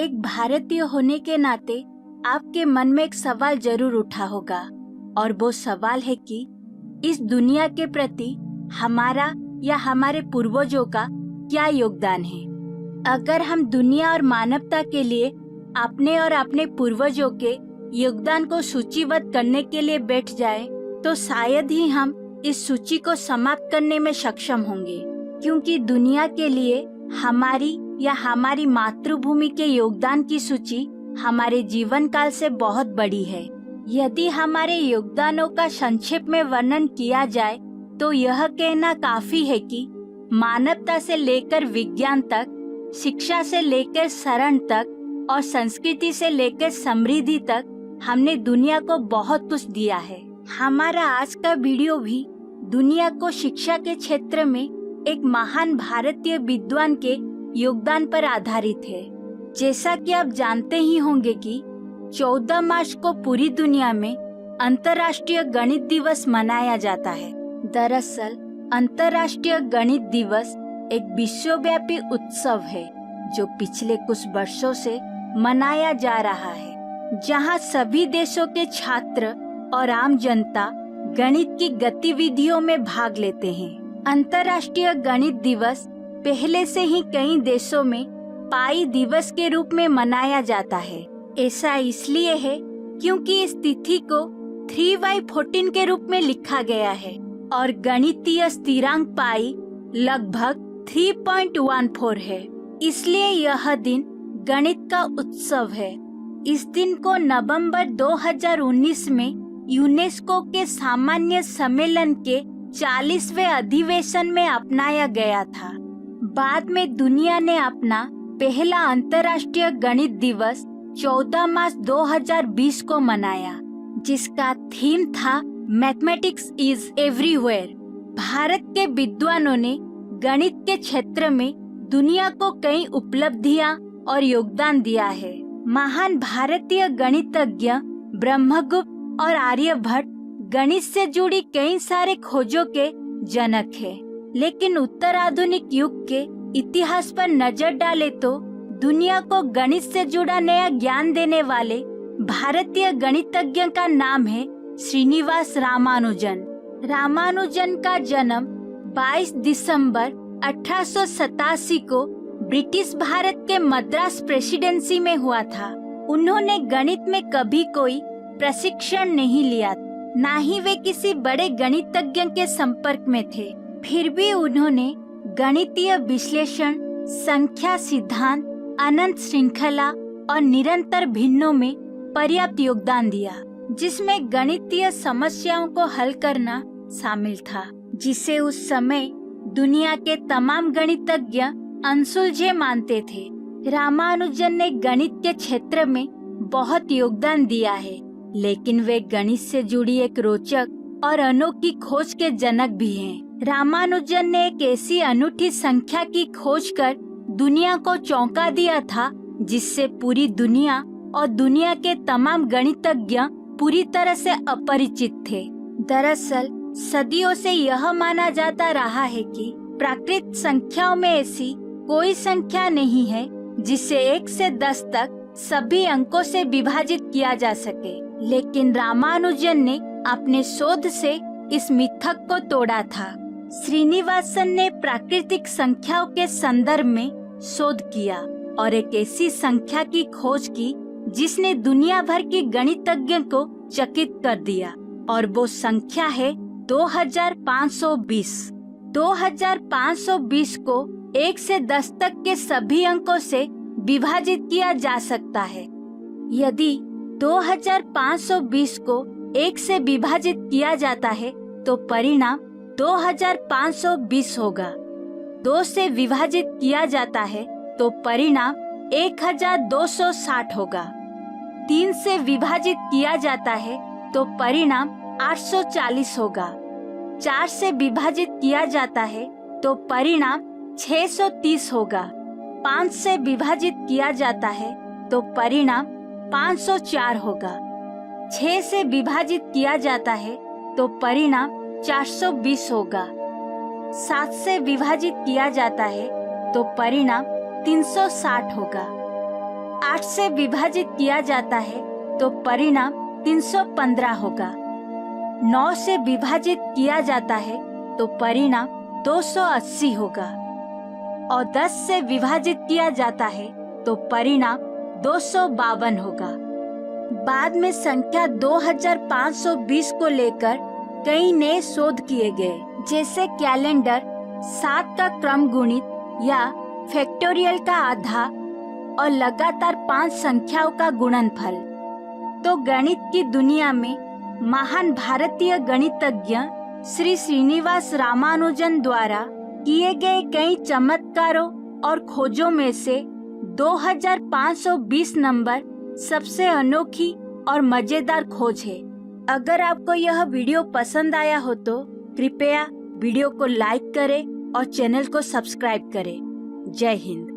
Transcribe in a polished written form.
एक भारतीय होने के नाते आपके मन में एक सवाल जरूर उठा होगा, और वो सवाल है कि इस दुनिया के प्रति हमारा या हमारे पूर्वजों का क्या योगदान है। अगर हम दुनिया और मानवता के लिए अपने और अपने पूर्वजों के योगदान को सूचीबद्ध करने के लिए बैठ जाए तो शायद ही हम इस सूची को समाप्त करने में सक्षम होंगे, क्योंकि दुनिया के लिए हमारी या हमारी मातृभूमि के योगदान की सूची हमारे जीवन काल से बहुत बड़ी है। यदि हमारे योगदानों का संक्षेप में वर्णन किया जाए तो यह कहना काफी है कि मानवता से लेकर विज्ञान तक, शिक्षा से लेकर शरण तक और संस्कृति से लेकर समृद्धि तक हमने दुनिया को बहुत कुछ दिया है। हमारा आज का वीडियो भी दुनिया को शिक्षा के क्षेत्र में एक महान भारतीय विद्वान के योगदान पर आधारित है। जैसा कि आप जानते ही होंगे कि 14 मार्च को पूरी दुनिया में अंतर्राष्ट्रीय गणित दिवस मनाया जाता है। दरअसल अंतर्राष्ट्रीय गणित दिवस एक विश्वव्यापी उत्सव है जो पिछले कुछ वर्षों से मनाया जा रहा है, जहां सभी देशों के छात्र और आम जनता गणित की गतिविधियों में भाग लेते हैं। अंतर्राष्ट्रीय गणित दिवस पहले से ही कई देशों में पाई दिवस के रूप में मनाया जाता है। ऐसा इसलिए है क्योंकि इस तिथि को 3/14 के रूप में लिखा गया है और गणितीय स्थिरांक पाई लगभग 3.14 है। इसलिए यह दिन गणित का उत्सव है। इस दिन को नवंबर 2019 में यूनेस्को के सामान्य सम्मेलन के 40वें अधिवेशन में अपनाया गया था। बाद में दुनिया ने अपना पहला अंतर्राष्ट्रीय गणित दिवस 14 मार्च 2020 को मनाया, जिसका थीम था मैथमेटिक्स इज एवरीवेयर। भारत के विद्वानों ने गणित के क्षेत्र में दुनिया को कई उपलब्धियां और योगदान दिया है। महान भारतीय गणितज्ञ ब्रह्मगुप्त और आर्यभट्ट गणित से जुड़ी कई सारे खोजों के जनक है। लेकिन उत्तराधुनिक युग के इतिहास पर नजर डाले तो दुनिया को गणित से जुड़ा नया ज्ञान देने वाले भारतीय गणितज्ञ का नाम है श्रीनिवास रामानुजन। रामानुजन का जन्म 22 दिसंबर 1887 को ब्रिटिश भारत के मद्रास प्रेसिडेंसी में हुआ था। उन्होंने गणित में कभी कोई प्रशिक्षण नहीं लिया, ना ही वे किसी बड़े गणितज्ञ के संपर्क में थे। फिर भी उन्होंने गणितीय विश्लेषण, संख्या सिद्धांत, अनंत श्रृंखला और निरंतर भिन्नों में पर्याप्त योगदान दिया, जिसमें गणितीय समस्याओं को हल करना शामिल था, जिसे उस समय दुनिया के तमाम गणितज्ञ अनसुलझे मानते थे। रामानुजन ने गणित के क्षेत्र में बहुत योगदान दिया है, लेकिन वे गणित से जुड़ी एक रोचक और अनोखी खोज के जनक भी हैं। रामानुजन ने एक ऐसी अनूठी संख्या की खोज कर दुनिया को चौंका दिया था, जिससे पूरी दुनिया और दुनिया के तमाम गणितज्ञ पूरी तरह से अपरिचित थे। दरअसल सदियों से यह माना जाता रहा है कि प्राकृत संख्याओं में ऐसी कोई संख्या नहीं है जिसे 1 से 10 तक सभी अंकों से विभाजित किया जा सके। लेकिन रामानुजन ने अपने शोध से इस मिथक को तोड़ा था। श्रीनिवासन ने प्राकृतिक संख्याओं के संदर्भ में शोध किया और एक ऐसी संख्या की खोज की जिसने दुनिया भर के गणितज्ञ को चकित कर दिया, और वो संख्या है 2520। 2520 को 1 से 10 तक के सभी अंकों से विभाजित किया जा सकता है। यदि 2520 को 1 से विभाजित किया जाता है तो परिणाम 2520 होगा। 2 से विभाजित किया जाता है तो परिणाम 1260 होगा। 3 से विभाजित किया जाता है तो परिणाम 840 होगा। 4 से विभाजित किया जाता है तो परिणाम 630 होगा। 5 से विभाजित किया जाता है तो परिणाम 504 होगा। 6 से विभाजित किया जाता है तो परिणाम 420 होगा। 7 से विभाजित किया जाता है तो परिणाम 360 होगा। 8 से विभाजित किया जाता है तो परिणाम 315 होगा। 9 से विभाजित किया जाता है तो परिणाम 280 होगा और 10 से विभाजित किया जाता है तो परिणाम 252 होगा। बाद में संख्या 2520 को लेकर कई नए शोध किए गए, जैसे कैलेंडर, 7 का क्रम गुणित या फैक्टोरियल का आधा और लगातार 5 संख्याओं का गुणनफल। तो गणित की दुनिया में महान भारतीय गणितज्ञ श्री श्रीनिवास रामानुजन द्वारा किए गए कई चमत्कारों और खोजों में से 2520 नंबर सबसे अनोखी और मजेदार खोज है। अगर आपको यह वीडियो पसंद आया हो तो कृपया वीडियो को लाइक करें और चैनल को सब्सक्राइब करें। जय हिंद।